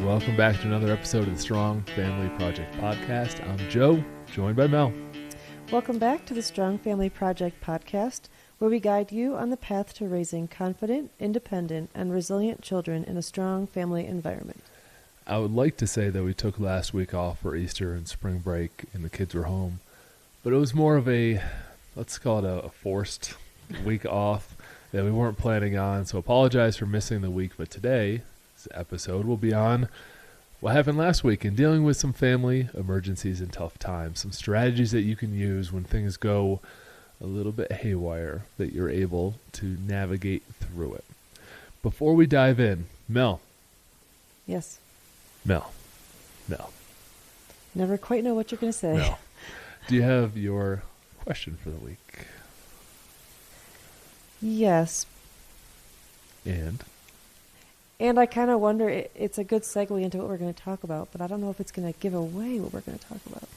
welcome back to another episode of the Strong Family Project Podcast. I'm Joe, joined by Mel. Welcome back to the Strong Family Project Podcast, where we guide you on the path to raising confident, independent, and resilient children in a strong family environment. I would like to say that we took last week off for Easter and spring break and the kids were home, but it was more of a, let's call it a forced week off that we weren't planning on, so apologize for missing the week, but today's episode will be on what happened last week and dealing with some family emergencies and tough times, some strategies that you can use when things go a little bit haywire that you're able to navigate through it. Before we dive in, Mel. Yes. Mel. Never quite know what you're going to say. Mel. Do you have your question for the week? Yes. And I kind of wonder, it's a good segue into what we're going to talk about, but I don't know if it's going to give away what we're going to talk about.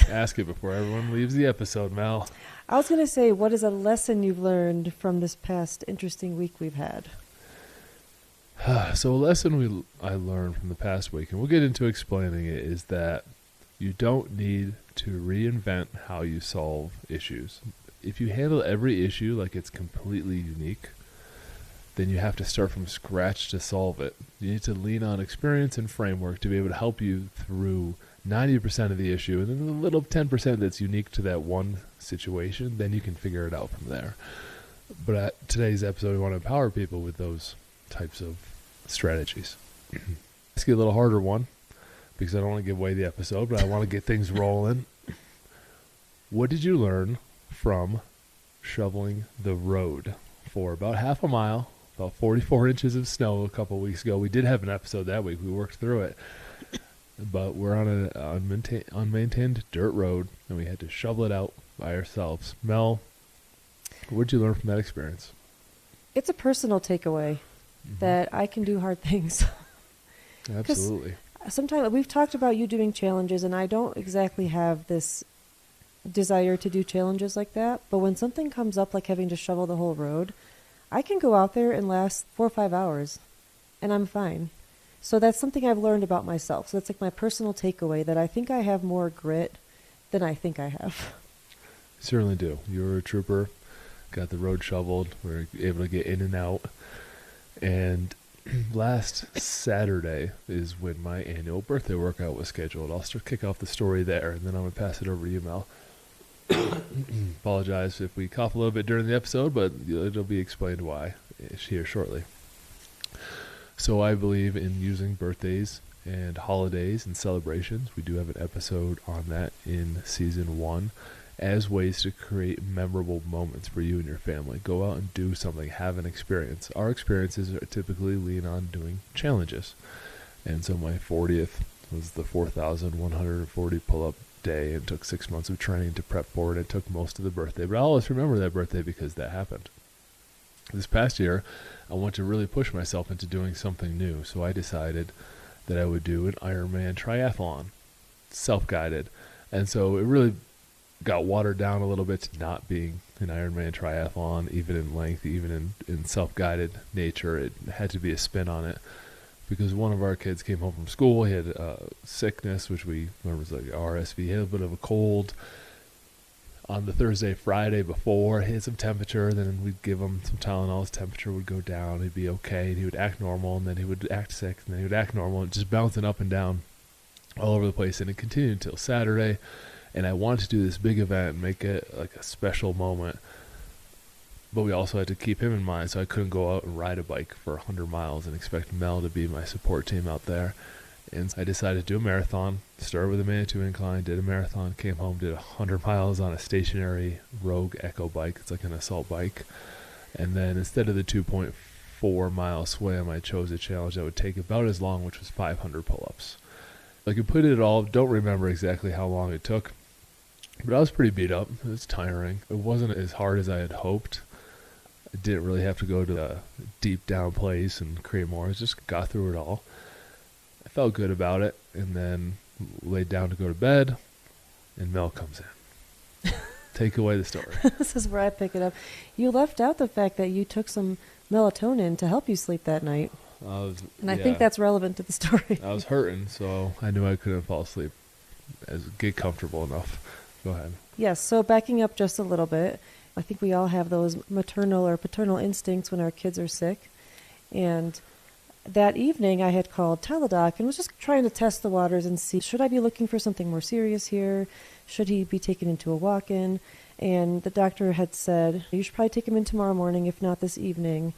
Ask it before everyone leaves the episode, Mel. I was going to say, what is a lesson you've learned from this past interesting week we've had? So a lesson I learned from the past week, and we'll get into explaining it, is that you don't need to reinvent how you solve issues. If you handle every issue like it's completely unique, then you have to start from scratch to solve it. You need to lean on experience and framework to be able to help you through 90% of the issue, and then the little 10% that's unique to that one situation, then you can figure it out from there. But at today's episode, we want to empower people with those types of strategies. Ask you a little harder one, because I don't want to give away the episode, but I want to get things rolling. What did you learn from shoveling the road for about half a mile, about 44 inches of snow a couple weeks ago? We did have an episode that week. We worked through it. But we're on an unmaintained dirt road, and we had to shovel it out by ourselves. Mel, what did you learn from that experience? It's a personal takeaway that I can do hard things. Absolutely. Sometimes we've talked about you doing challenges, and I don't exactly have this desire to do challenges like that. But when something comes up, like having to shovel the whole road, I can go out there and last 4 or 5 hours, and I'm fine. So that's something I've learned about myself. So that's like my personal takeaway, that I think I have more grit than I think I have. You certainly do. You were a trooper, got the road shoveled, we were able to get in and out. And last Saturday is when my annual birthday workout was scheduled. I'll kick off the story there, and then I'm going to pass it over to you, Mel. Apologize if we cough a little bit during the episode, but it'll be explained why here shortly. So I believe in using birthdays and holidays and celebrations. We do have an episode on that in season 1 as ways to create memorable moments for you and your family. Go out and do something, have an experience. Our experiences are typically lean on doing challenges. And so my 40th was the 4,140 pull-up day, and took 6 months of training to prep for it. It took most of the birthday, but I'll always remember that birthday because that happened. This past year, I want to really push myself into doing something new, so I decided that I would do an Ironman triathlon, self-guided. And so it really got watered down a little bit to not being an Ironman triathlon, even in length, even in self-guided nature. It had to be a spin on it, because one of our kids came home from school. He had sickness, which we learned was like RSV. He had a bit of a cold. On the Thursday, Friday before, he had some temperature, then we'd give him some Tylenol, his temperature would go down, he'd be okay, and he would act normal, and then he would act sick, and then he would act normal, and just bouncing up and down all over the place. And it continued until Saturday, and I wanted to do this big event and make it like a special moment, but we also had to keep him in mind, so I couldn't go out and ride a bike for 100 miles and expect Mel to be my support team out there. And I decided to do a marathon, started with a Manitou incline, did a marathon, came home, did 100 miles on a stationary Rogue Echo bike. It's like an assault bike. And then instead of the 2.4 mile swim, I chose a challenge that would take about as long, which was 500 pull-ups. I could put it all, don't remember exactly how long it took, but I was pretty beat up. It was tiring. It wasn't as hard as I had hoped. I didn't really have to go to a deep down place and create more. I just got through it all. I felt good about it, and then laid down to go to bed, and Mel comes in. Take away the story. This is where I pick it up. You left out the fact that you took some melatonin to help you sleep that night. And I think that's relevant to the story. I was hurting, so I knew I couldn't fall asleep. Get comfortable enough. Go ahead. Yes, so backing up just a little bit, I think we all have those maternal or paternal instincts when our kids are sick. And that evening I had called Teledoc and was just trying to test the waters and see, should I be looking for something more serious here? Should he be taken into a walk-in? And the doctor had said, you should probably take him in tomorrow morning, if not this evening.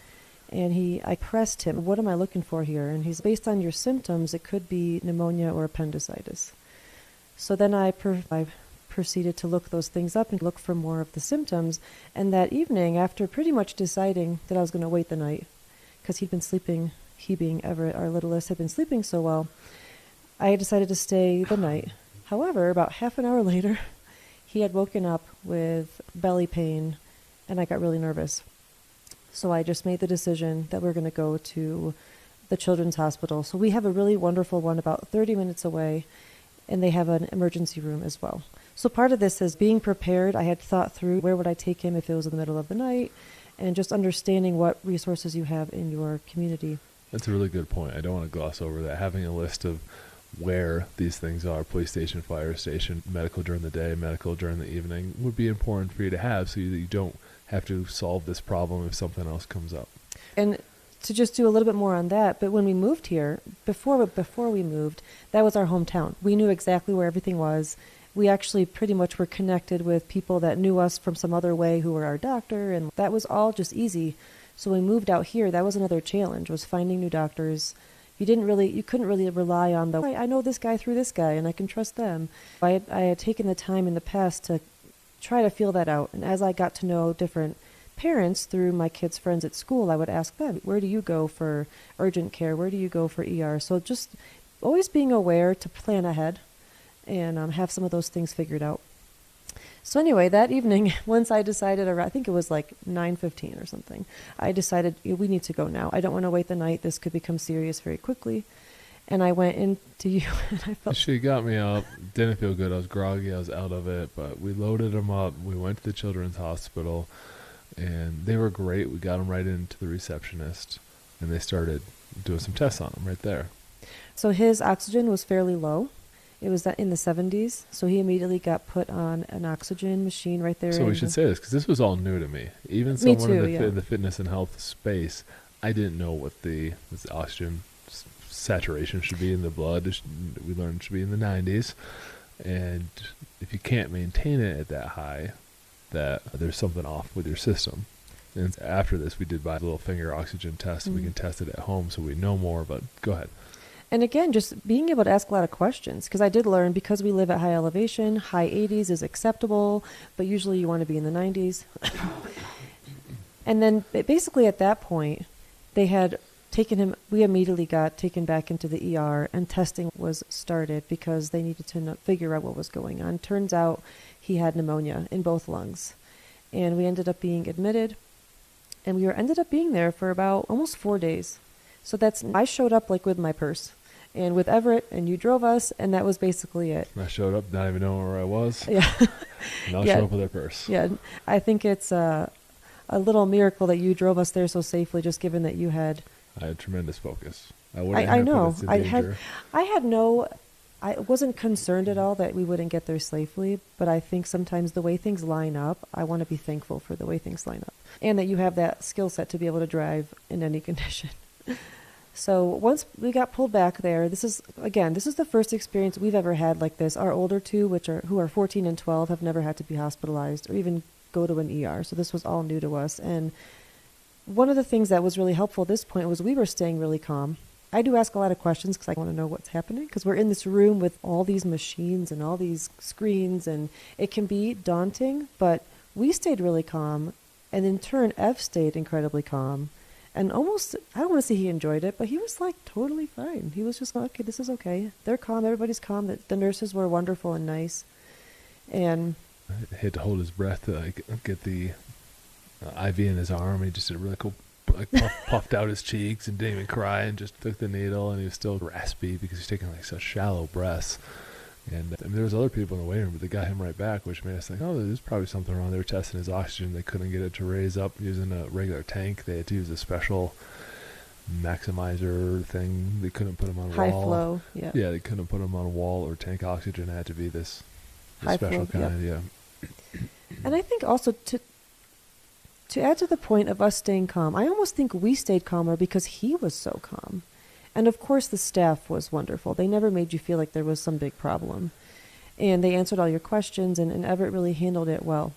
And I pressed him, what am I looking for here? And he's, based on your symptoms, it could be pneumonia or appendicitis. So then I proceeded to look those things up and look for more of the symptoms. And that evening, after pretty much deciding that I was going to wait the night, because he'd been sleeping, he being Everett, our littlest, had been sleeping so well, I decided to stay the night. However, about half an hour later, he had woken up with belly pain, and I got really nervous. So I just made the decision that we're going to go to the children's hospital. So we have a really wonderful one about 30 minutes away, and they have an emergency room as well. So part of this is being prepared. I had thought through where would I take him if it was in the middle of the night, and just understanding what resources you have in your community. That's a really good point. I don't want to gloss over that. Having a list of where these things are, police station, fire station, medical during the day, medical during the evening, would be important for you to have so that you don't have to solve this problem if something else comes up. And to just do a little bit more on that, but when we moved here, before we moved, that was our hometown. We knew exactly where everything was. We actually pretty much were connected with people that knew us from some other way who were our doctor, and that was all just easy. So when we moved out here, that was another challenge, was finding new doctors. You couldn't really rely on I know this guy through this guy and I can trust them. I had taken the time in the past to try to feel that out. And as I got to know different parents through my kids' friends at school, I would ask them, where do you go for urgent care? Where do you go for ER? So just always being aware to plan ahead and have some of those things figured out. So anyway, that evening, once I decided, I think it was like 9:15 or something, I decided we need to go now. I don't want to wait the night. This could become serious very quickly. And I went into you, and I felt... She got me up. Didn't feel good. I was groggy. I was out of it. But we loaded him up. We went to the children's hospital, and they were great. We got him right into the receptionist, and they started doing some tests on him right there. So his oxygen was fairly low. It was in the 70s, so he immediately got put on an oxygen machine right there. So we should say this, because this was all new to me. Even someone in the fitness and health space, I didn't know what the oxygen saturation should be in the blood. We learned it should be in the 90s. And if you can't maintain it at that high, that there's something off with your system. And after this, we did buy a little finger oxygen test, and we can test it at home so we know more, but go ahead. And again, just being able to ask a lot of questions, because I did learn, because we live at high elevation, high 80s is acceptable, but usually you want to be in the 90s. And then basically at that point, they had taken him, we immediately got taken back into the ER, and testing was started because they needed to figure out what was going on. Turns out he had pneumonia in both lungs. And we ended up being admitted, and we ended up being there for about almost 4 days. So I showed up like with my purse. And with Everett, and you drove us, and that was basically it. I showed up, not even knowing where I was. Yeah. And I'll show up with their purse. Yeah, I think it's a little miracle that you drove us there so safely, just given that you had... I had tremendous focus. I know. I wasn't concerned at all that we wouldn't get there safely, but I think sometimes the way things line up, I want to be thankful for the way things line up. And that you have that skill set to be able to drive in any condition. So once we got pulled back there, this is the first experience we've ever had like this. Our older two, who are 14 and 12, have never had to be hospitalized or even go to an ER. So this was all new to us. And one of the things that was really helpful at this point was we were staying really calm. I do ask a lot of questions because I want to know what's happening, because we're in this room with all these machines and all these screens, and it can be daunting, but we stayed really calm. And in turn, Ev stayed incredibly calm. And almost, I don't want to say he enjoyed it, but he was like totally fine. He was just like, okay, this is okay. They're calm. Everybody's calm. The nurses were wonderful and nice. And I had to hold his breath to get the IV in his arm. He just did a really cool, puffed out his cheeks and didn't even cry, and just took the needle, and he was still raspy because he's taking like such shallow breaths. And there was other people in the waiting room, but they got him right back, which made us think, oh, there's probably something wrong. They were testing his oxygen. They couldn't get it to raise up using a regular tank. They had to use a special maximizer thing. They couldn't put them on a High wall. flow, yeah. Yeah, they couldn't put them on a wall or tank oxygen. It had to be this High special flow, kind. yep. Yeah. And I think also to add to the point of us staying calm, I almost think we stayed calmer because he was so calm. And of course the staff was wonderful. They never made you feel like there was some big problem. And they answered all your questions, and Everett really handled it well.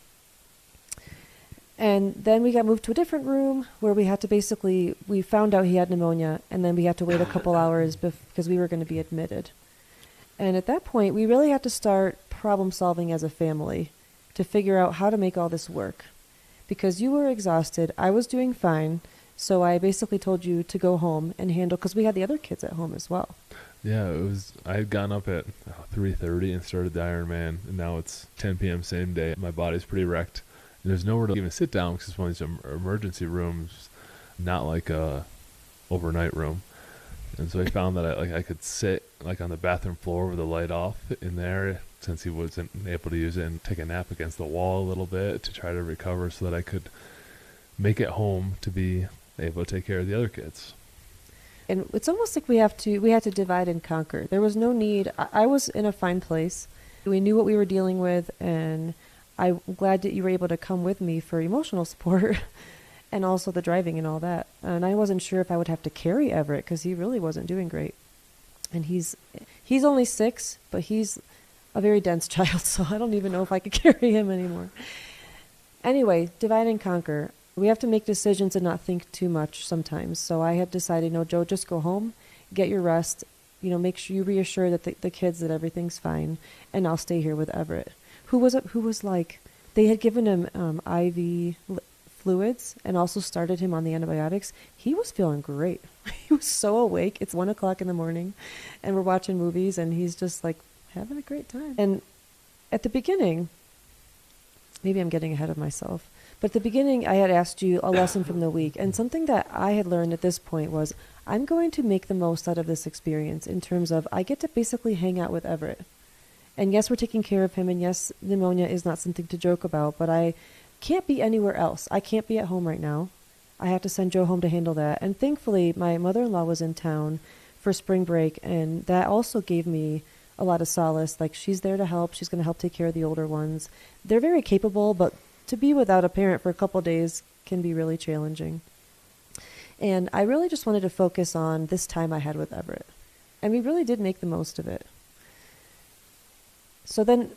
And then we got moved to a different room where we had to we found out he had pneumonia, and then we had to wait a couple hours because we were going to be admitted. And at that point, we really had to start problem solving as a family to figure out how to make all this work. Because you were exhausted, I was doing fine, so I basically told you to go home and handle, because we had the other kids at home as well. Yeah, I had gotten up at 3:30 and started the Ironman, and now it's 10 p.m. same day. My body's pretty wrecked, and there's nowhere to even sit down because it's one of these emergency rooms, not like a overnight room. And so I found that I could sit like on the bathroom floor with the light off in there, since he wasn't able to use it, and take a nap against the wall a little bit to try to recover so that I could make it home to be able to take care of the other kids. And it's almost like we had to divide and conquer. There was no need. I was in a fine place. We knew what we were dealing with, and I'm glad that you were able to come with me for emotional support and also the driving and all that. And I wasn't sure if I would have to carry Everett because he really wasn't doing great. And he's only 6, but he's a very dense child, so I don't even know if I could carry him anymore. Anyway, divide and conquer. We have to make decisions and not think too much sometimes. So I had decided, no, Joe, just go home, get your rest, make sure you reassure that the kids that everything's fine, and I'll stay here with Everett, who was like, they had given him IV fluids and also started him on the antibiotics. He was feeling great. He was so awake. It's 1:00 in the morning, and we're watching movies, and he's just like having a great time. And at the beginning, maybe I'm getting ahead of myself, but at the beginning, I had asked you a lesson from the week, and something that I had learned at this point was I'm going to make the most out of this experience in terms of I get to basically hang out with Everett. And yes, we're taking care of him, and yes, pneumonia is not something to joke about, but I can't be anywhere else. I can't be at home right now. I have to send Joe home to handle that. And thankfully, my mother-in-law was in town for spring break, and that also gave me a lot of solace. Like, she's there to help. She's going to help take care of the older ones. They're very capable, but to be without a parent for a couple of days can be really challenging. And I really just wanted to focus on this time I had with Everett. And we really did make the most of it. So then,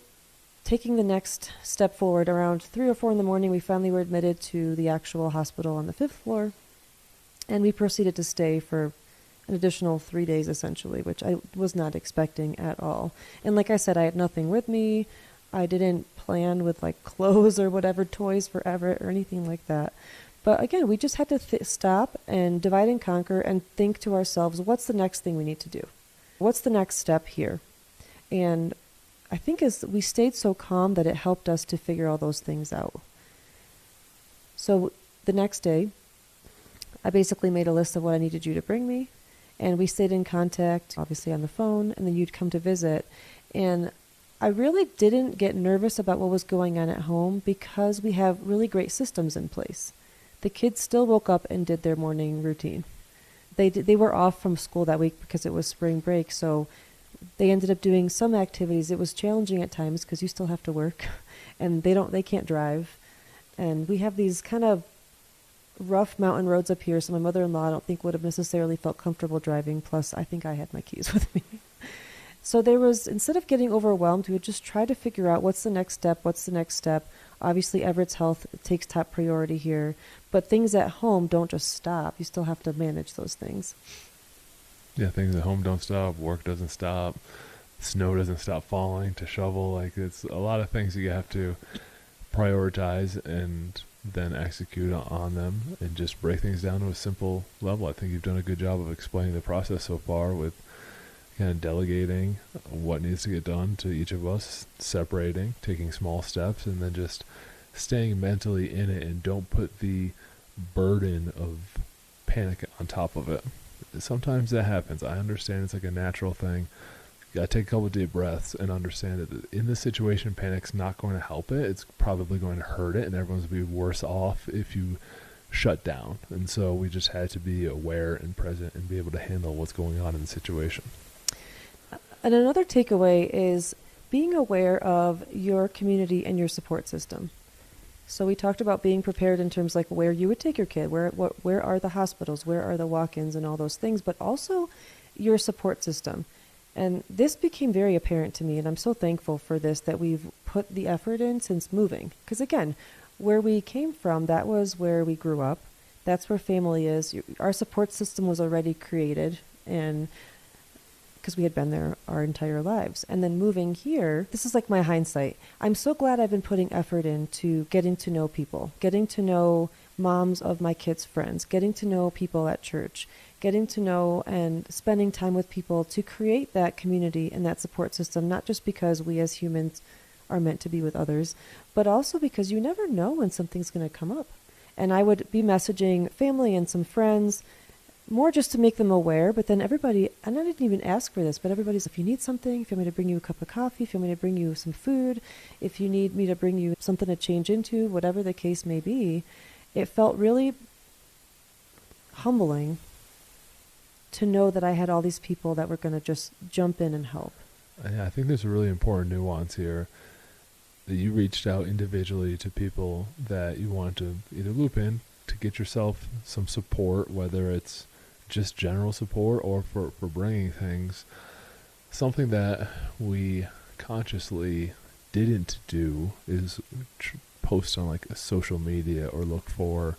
taking the next step forward, around 3 or 4 in the morning, we finally were admitted to the actual hospital on the 5th floor. And we proceeded to stay for an additional 3 days, essentially, which I was not expecting at all. And like I said, I had nothing with me. I didn't plan with like clothes or whatever, toys for Everett or anything like that. But again, we just had to stop and divide and conquer and think to ourselves, what's the next thing we need to do? What's the next step here? And I think as we stayed so calm that it helped us to figure all those things out. So the next day, I basically made a list of what I needed you to bring me, and we stayed in contact, obviously on the phone, and then you'd come to visit. And I really didn't get nervous about what was going on at home because we have really great systems in place. The kids still woke up and did their morning routine. They were off from school that week because it was spring break, so they ended up doing some activities. It was challenging at times because you still have to work, and they can't drive. And we have these kind of rough mountain roads up here, so my mother-in-law I don't think would have necessarily felt comfortable driving, plus I think I had my keys with me. So instead of getting overwhelmed, we would just try to figure out what's the next step. Obviously, Everett's health takes top priority here, but things at home don't just stop. You still have to manage those things. Yeah, things at home don't stop. Work doesn't stop. Snow doesn't stop falling to shovel. Like, it's a lot of things that you have to prioritize and then execute on them and just break things down to a simple level. I think you've done a good job of explaining the process so far with kind of delegating what needs to get done to each of us, separating, taking small steps, and then just staying mentally in it, and don't put the burden of panic on top of it. Sometimes that happens. I understand it's like a natural thing. You gotta take a couple of deep breaths and understand that in this situation, panic's not going to help it. It's probably going to hurt it, and everyone's going to be worse off if you shut down. And so we just had to be aware and present and be able to handle what's going on in the situation. And another takeaway is being aware of your community and your support system. So we talked about being prepared in terms like where you would take your kid, where are the hospitals, where are the walk-ins and all those things, but also your support system. And this became very apparent to me, and I'm so thankful for this, that we've put the effort in since moving. Because again, where we came from, that was where we grew up. That's where family is. Our support system was already created, and because we had been there our entire lives. And then moving here, this is like my hindsight. I'm so glad I've been putting effort into getting to know people, getting to know moms of my kids' friends, getting to know people at church, getting to know and spending time with people to create that community and that support system, not just because we as humans are meant to be with others, but also because you never know when something's going to come up. And I would be messaging family and some friends, more just to make them aware, but then everybody, and I didn't even ask for this, but everybody's, if you need something, if you want me to bring you a cup of coffee, if you want me to bring you some food, if you need me to bring you something to change into, whatever the case may be, it felt really humbling to know that I had all these people that were going to just jump in and help. Yeah, I think there's a really important nuance here, that you reached out individually to people that you want to either loop in to get yourself some support, whether it's just general support or for bringing things. Something that we consciously didn't do is post on like a social media or look for,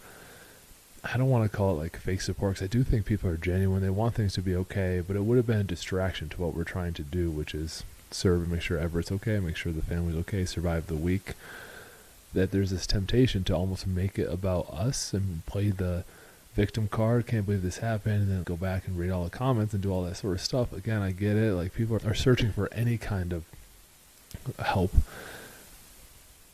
I don't want to call it like fake support, because I do think people are genuine. They want things to be okay, but it would have been a distraction to what we're trying to do, which is serve and make sure Everett's okay, make sure the family's okay, survive the week. That there's this temptation to almost make it about us and play the victim card, can't believe this happened, and then go back and read all the comments and do all that sort of stuff. Again, I get it. Like, people are searching for any kind of help,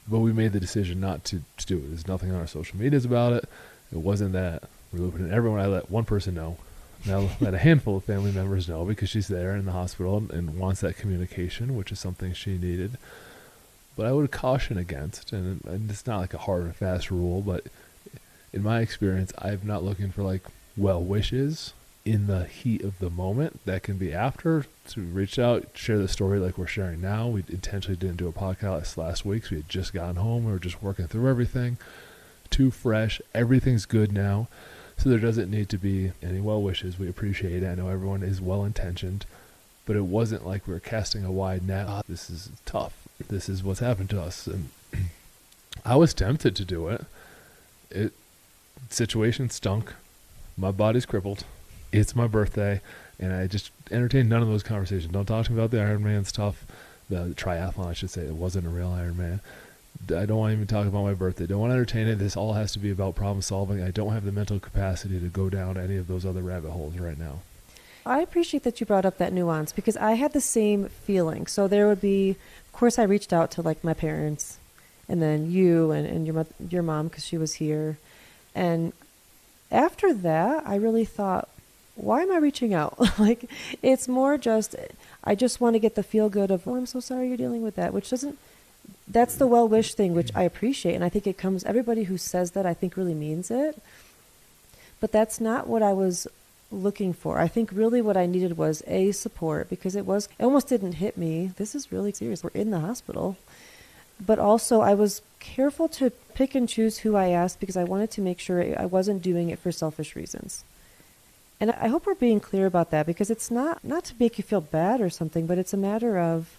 but we made the decision not to do it. There's nothing on our social medias about it. It wasn't that we're looping in everyone. I let one person know. Now let a handful of family members know, because she's there in the hospital and wants that communication, which is something she needed. But I would caution against, and it's not like a hard and fast rule, but in my experience, I'm not looking for like well wishes in the heat of the moment. That can be after. So we reached out, share the story like we're sharing now. We intentionally didn't do a podcast last week, so we had just gotten home. We were just working through everything. Too fresh. Everything's good now. So there doesn't need to be any well wishes. We appreciate it. I know everyone is well intentioned, but it wasn't like we were casting a wide net. Oh, this is tough. This is what's happened to us. And I was tempted to do it. Situation stunk. My body's crippled. It's my birthday. And I just entertained none of those conversations. Don't talk to me about the Ironman stuff. The triathlon, I should say. It wasn't a real Ironman. I don't want to even talk about my birthday. Don't want to entertain it. This all has to be about problem solving. I don't have the mental capacity to go down any of those other rabbit holes right now. I appreciate that you brought up that nuance, because I had the same feeling. So there would be, of course, I reached out to like my parents, and then you and your mom, because she was here. And after that, I really thought, why am I reaching out? Like, it's more just, I just want to get the feel good of, oh, I'm so sorry you're dealing with that, which doesn't, that's the well-wish thing, which I appreciate. And I think it comes, everybody who says that, I think really means it. But that's not what I was looking for. I think really what I needed was support, because it almost didn't hit me. This is really serious. We're in the hospital. But also I was careful to pick and choose who I asked, because I wanted to make sure I wasn't doing it for selfish reasons. And I hope we're being clear about that, because it's not to make you feel bad or something, but it's a matter of,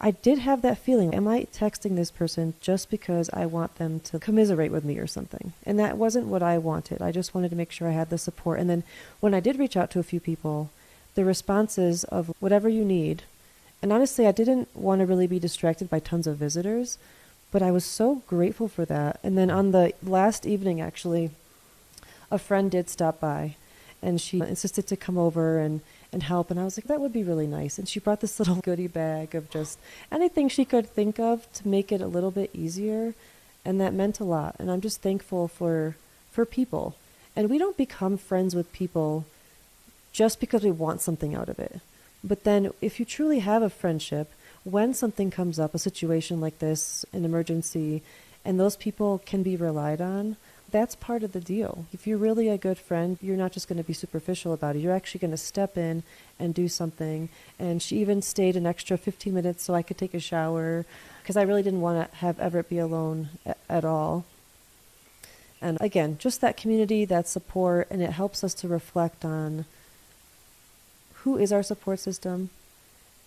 I did have that feeling. Am I texting this person just because I want them to commiserate with me or something? And that wasn't what I wanted. I just wanted to make sure I had the support. And then when I did reach out to a few people, the responses of whatever you need. And honestly, I didn't want to really be distracted by tons of visitors, but I was so grateful for that. And then on the last evening, actually, a friend did stop by, and she insisted to come over and help. And I was like, that would be really nice. And she brought this little goodie bag of just anything she could think of to make it a little bit easier. And that meant a lot. And I'm just thankful for people. And we don't become friends with people just because we want something out of it. But then if you truly have a friendship, when something comes up, a situation like this, an emergency, and those people can be relied on, that's part of the deal. If you're really a good friend, you're not just going to be superficial about it. You're actually going to step in and do something. And she even stayed an extra 15 minutes so I could take a shower, because I really didn't want to have Everett be alone at all. And again, just that community, that support, and it helps us to reflect on who is our support system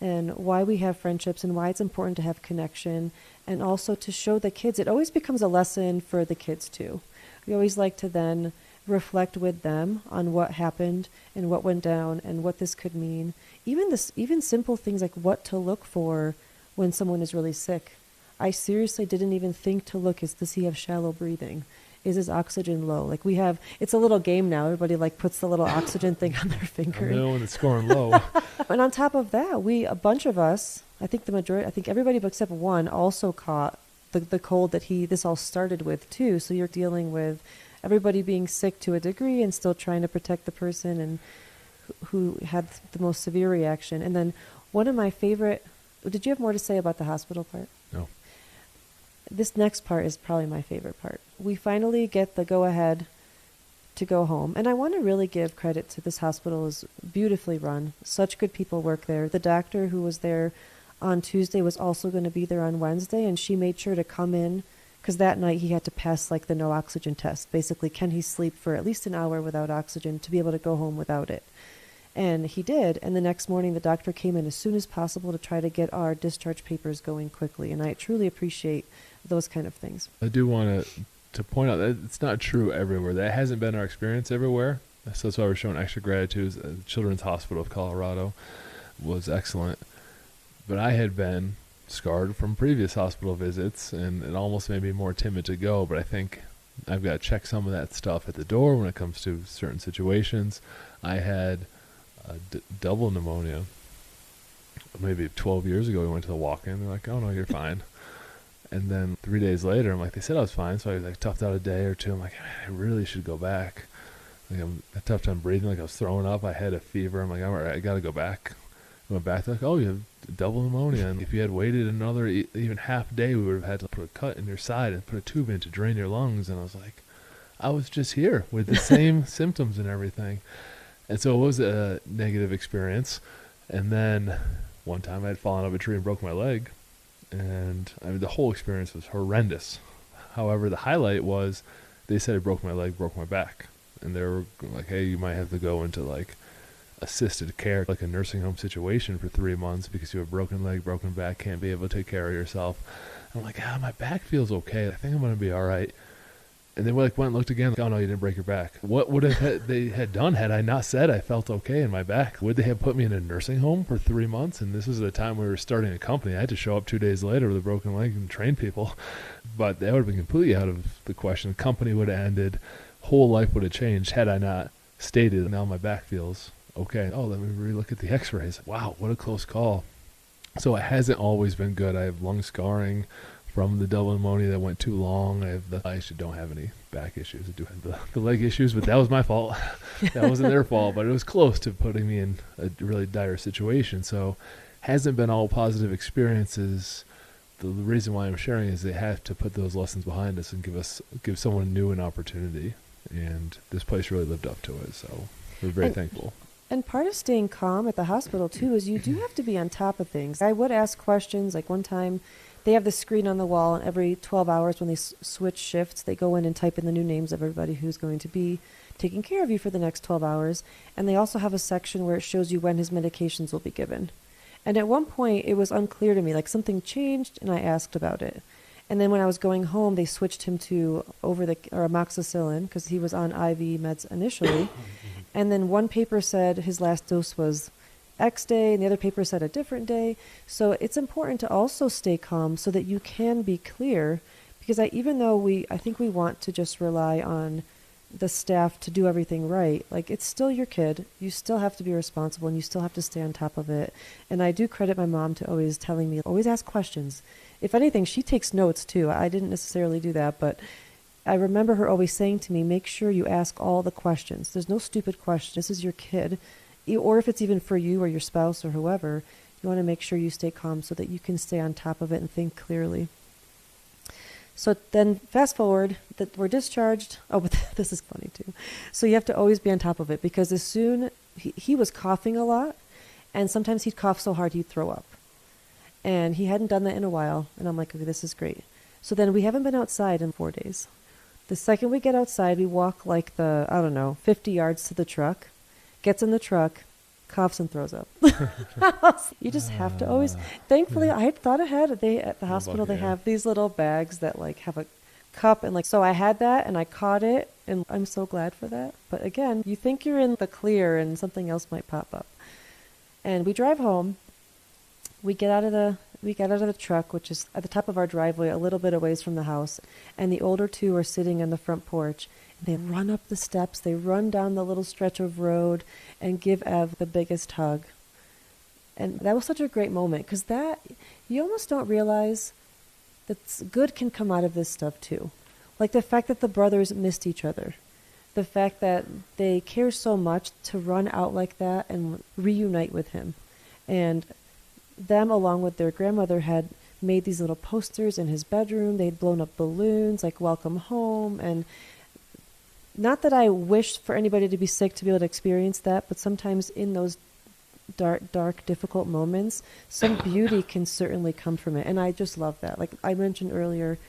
and why we have friendships and why it's important to have connection, and also to show the kids. It always becomes a lesson for the kids too. We always like to then reflect with them on what happened and what went down and what this could mean. Even simple things like what to look for when someone is really sick. I seriously didn't even think to look, does he have shallow breathing? Is his oxygen low? Like it's a little game now. Everybody like puts the little oxygen thing on their finger. I know when it's scoring low. And on top of that, a bunch of us, I think everybody except one also caught the cold that this all started with too. So you're dealing with everybody being sick to a degree and still trying to protect the person and who had the most severe reaction. And then one of my favorite, did you have more to say about the hospital part? No. This next part is probably my favorite part. We finally get the go-ahead to go home. And I want to really give credit to this hospital. Is beautifully run. Such good people work there. The doctor who was there on Tuesday was also going to be there on Wednesday, and she made sure to come in because that night he had to pass like the no oxygen test. Basically, can he sleep for at least an hour without oxygen to be able to go home without it? And he did. And the next morning, the doctor came in as soon as possible to try to get our discharge papers going quickly. And I truly appreciate those kind of things. I do want to point out that it's not true everywhere. That hasn't been our experience everywhere. So that's why we're showing extra gratitude. The Children's Hospital of Colorado was excellent. But I had been scarred from previous hospital visits, and it almost made me more timid to go. But I think I've got to check some of that stuff at the door when it comes to certain situations. I had double pneumonia. Maybe 12 years ago, we went to the walk-in. They're like, oh, no, you're fine. And then 3 days later, I'm like, they said I was fine. So I was like toughed out a day or two. I'm like, I really should go back. Like, I'm a tough time breathing. Like I was throwing up. I had a fever. I'm like, all right, I got to go back. I went back. They're like, oh, you have double pneumonia. And if you had waited another even half day, we would have had to put a cut in your side and put a tube in to drain your lungs. And I was like, I was just here with the same symptoms and everything. And so it was a negative experience. And then one time I had fallen out of a tree and broke my leg. And I mean, the whole experience was horrendous. However, the highlight was they said I broke my leg, broke my back. And they were like, hey, you might have to go into like assisted care, like a nursing home situation for 3 months because you have a broken leg, broken back, can't be able to take care of yourself. I'm like, my back feels okay. I think I'm going to be all right. And they went and looked again. Like, oh, no, you didn't break your back. What would they had done had I not said I felt okay in my back? Would they have put me in a nursing home for 3 months? And this was the time we were starting a company. I had to show up 2 days later with a broken leg and train people. But that would have been completely out of the question. The company would have ended. Whole life would have changed had I not stated, now my back feels okay. Oh, let me relook at the x-rays. Wow, what a close call. So it hasn't always been good. I have lung scarring from the double pneumonia that went too long. I actually don't have any back issues. I do have the leg issues, but that was my fault. That wasn't their fault, but it was close to putting me in a really dire situation. So hasn't been all positive experiences. The reason why I'm sharing is they have to put those lessons behind us and give someone new an opportunity. And this place really lived up to it. So we're very thankful. And part of staying calm at the hospital, too, is you do have to be on top of things. I would ask questions. Like one time, they have the screen on the wall, and every 12 hours when they switch shifts, they go in and type in the new names of everybody who's going to be taking care of you for the next 12 hours. And they also have a section where it shows you when his medications will be given. And at one point, it was unclear to me, like something changed, and I asked about it. And then when I was going home, they switched him to amoxicillin because he was on IV meds initially. And then one paper said his last dose was X day, and the other paper said a different day. So it's important to also stay calm so that you can be clear, because even though I think we want to just rely on the staff to do everything right, like it's still your kid. You still have to be responsible, and you still have to stay on top of it. And I do credit my mom to always telling me, always ask questions. If anything, she takes notes too. I didn't necessarily do that, but I remember her always saying to me, make sure you ask all the questions. There's no stupid question. This is your kid. Or if it's even for you or your spouse or whoever, you want to make sure you stay calm so that you can stay on top of it and think clearly. So then fast forward that we're discharged. Oh, but this is funny too. So you have to always be on top of it because as soon he was coughing a lot, and sometimes he'd cough so hard he'd throw up. And he hadn't done that in a while. And I'm like, okay, this is great. So then we haven't been outside in 4 days. The second we get outside, we walk like 50 yards to the truck, gets in the truck, coughs and throws up. You just have to always. Thankfully, I had thought ahead. At the hospital they have these little bags that like have a cup and like. So I had that and I caught it, and I'm so glad for that. But again, you think you're in the clear and something else might pop up. And we drive home. We get out of the truck, which is at the top of our driveway, a little bit away from the house, and the older two are sitting on the front porch. They run up the steps, they run down the little stretch of road and give Ev the biggest hug. And that was such a great moment because that, you almost don't realize that good can come out of this stuff too. Like the fact that the brothers missed each other. The fact that they care so much to run out like that and reunite with him. And them, along with their grandmother, had made these little posters in his bedroom. They'd blown up balloons like welcome home. And not that I wish for anybody to be sick to be able to experience that, but sometimes in those dark, difficult moments, some beauty can certainly come from it. And I just love that. Like I mentioned earlier,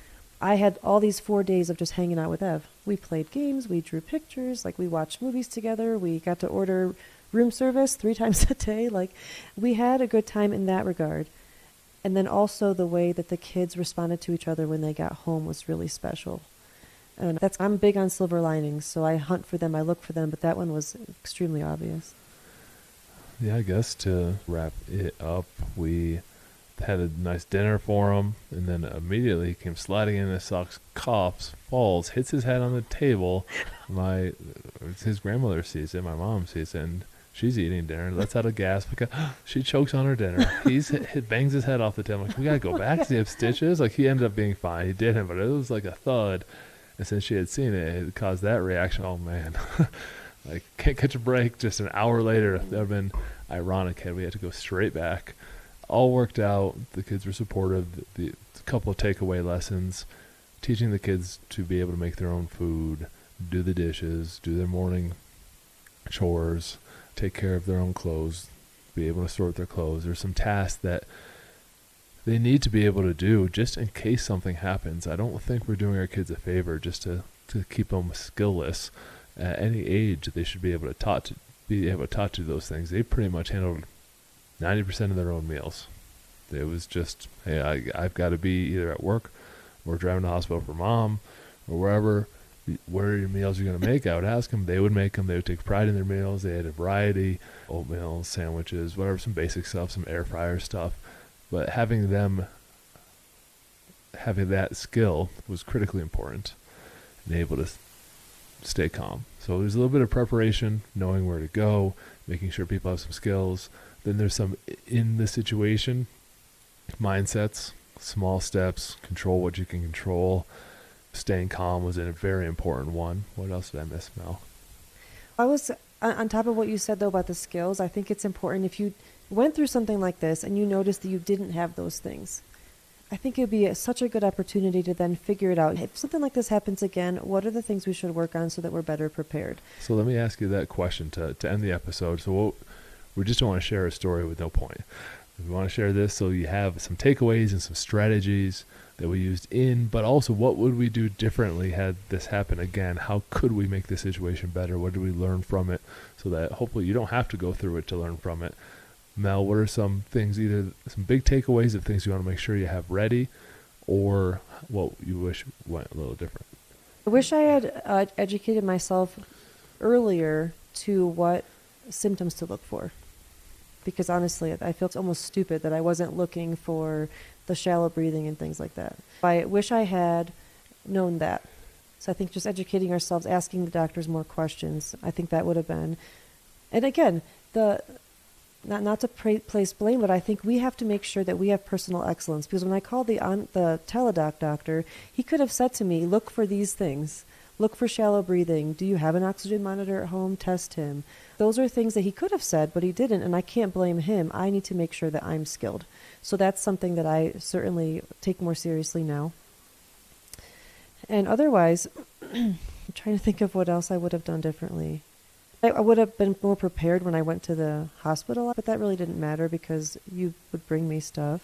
I had all these 4 days of just hanging out with Ev. We played games, we drew pictures, like we watched movies together, we got to order room service 3 times a day. Like we had a good time in that regard. And then also the way that the kids responded to each other when they got home was really special. And I'm big on silver linings, so I hunt for them, I look for them, but that one was extremely obvious. Yeah, I guess to wrap it up, we had a nice dinner for him, and then immediately he came sliding in his socks, coughs, falls, hits his head on the table. His grandmother sees it, my mom sees it, and she's eating dinner, lets out a gasp because she chokes on her dinner. He bangs his head off the table. Like, we gotta go back. Does he have stitches? Like, he ended up being fine. He didn't, but it was like a thud. And since she had seen it, it caused that reaction. Oh man, like can't catch a break. Just an hour later, that would have been ironic had we had to go straight back. All worked out. The kids were supportive. The couple of takeaway lessons, teaching the kids to be able to make their own food, do the dishes, do their morning chores, take care of their own clothes, be able to sort their clothes. There's some tasks that they need to be able to do just in case something happens. I don't think we're doing our kids a favor just to keep them skillless. At any age, they should be able to do those things. They pretty much handled 90% of their own meals. It was just, hey, I've got to be either at work or driving to the hospital for mom or wherever. What are your meals you're going to make? I would ask them. They would make them. They would take pride in their meals. They had a variety, oatmeal, sandwiches, whatever, some basic stuff, some air fryer stuff. But having that skill was critically important and able to stay calm. So there's a little bit of preparation, knowing where to go, making sure people have some skills. Then there's some in the situation mindsets, small steps, control what you can control. Staying calm was a very important one. What else did I miss, Mel? I was on top of what you said, though, about the skills. I think it's important if you went through something like this and you noticed that you didn't have those things. I think it would be such a good opportunity to then figure it out. If something like this happens again, what are the things we should work on so that we're better prepared? So let me ask you that question to end the episode. So we just don't want to share a story with no point. We want to share this so you have some takeaways and some strategies that we used but also what would we do differently had this happen again? How could we make the situation better? What did we learn from it so that hopefully you don't have to go through it to learn from it? Mel, what are some things, either some big takeaways of things you want to make sure you have ready or what you wish went a little different? I wish I had educated myself earlier to what symptoms to look for. Because honestly, I feel it's almost stupid that I wasn't looking for the shallow breathing and things like that. I wish I had known that. So I think just educating ourselves, asking the doctors more questions, I think that would have been. And again, not to place blame, but I think we have to make sure that we have personal excellence. Because when I called the teledoc doctor, he could have said to me, look for these things. Look for shallow breathing. Do you have an oxygen monitor at home? Test him. Those are things that he could have said, but he didn't, and I can't blame him. I need to make sure that I'm skilled. So that's something that I certainly take more seriously now. And otherwise, I'm trying to think of what else I would have done differently. I would have been more prepared when I went to the hospital, but that really didn't matter because you would bring me stuff.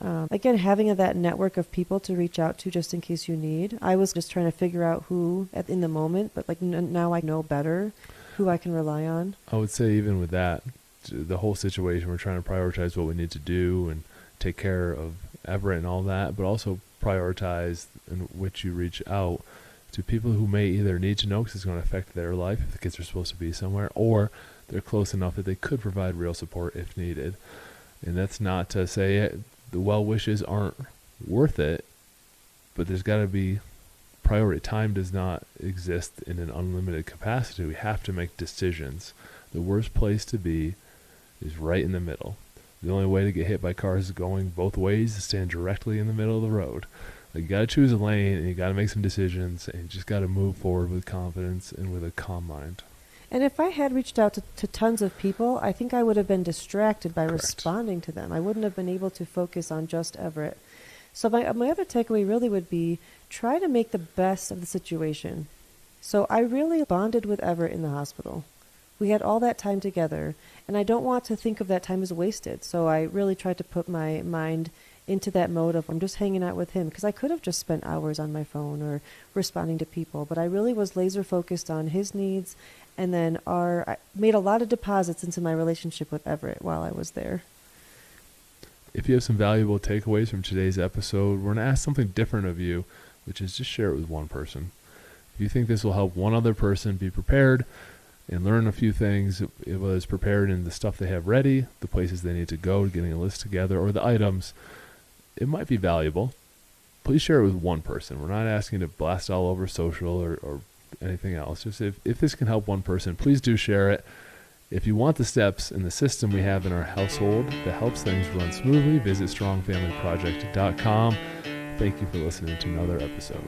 Again, having that network of people to reach out to just in case you need. I was just trying to figure out who in the moment, but like now I know better who I can rely on. I would say even with that, the whole situation, we're trying to prioritize what we need to do and take care of Everett and all that, but also prioritize in which you reach out to people who may either need to know because it's going to affect their life if the kids are supposed to be somewhere, or they're close enough that they could provide real support if needed. And that's not to say the well wishes aren't worth it, but there's got to be priority. Time does not exist in an unlimited capacity. We have to make decisions. The worst place to be is right in the middle. The only way to get hit by cars going both ways is stand directly in the middle of the road. Like, you got to choose a lane, and you got to make some decisions, and you just got to move forward with confidence and with a calm mind. And if I had reached out to tons of people, I think I would have been distracted by Correct. responding to them. I wouldn't have been able to focus on just Everett. So my other takeaway really would be try to make the best of the situation. So I really bonded with Everett in the hospital. We had all that time together, and I don't want to think of that time as wasted. So I really tried to put my mind into that mode of I'm just hanging out with him, because I could have just spent hours on my phone or responding to people, but I really was laser focused on his needs, and then I made a lot of deposits into my relationship with Everett while I was there. If you have some valuable takeaways from today's episode, we're going to ask something different of you, which is just share it with one person. If you think this will help one other person be prepared and learn a few things, whether it's prepared in the stuff they have ready, the places they need to go, getting a list together, or the items, it might be valuable. Please share it with one person. We're not asking you to blast all over social or anything else. Just if this can help one person, please do share it. If you want the steps and the system we have in our household that helps things run smoothly, visit strongfamilyproject.com. Thank you for listening to another episode.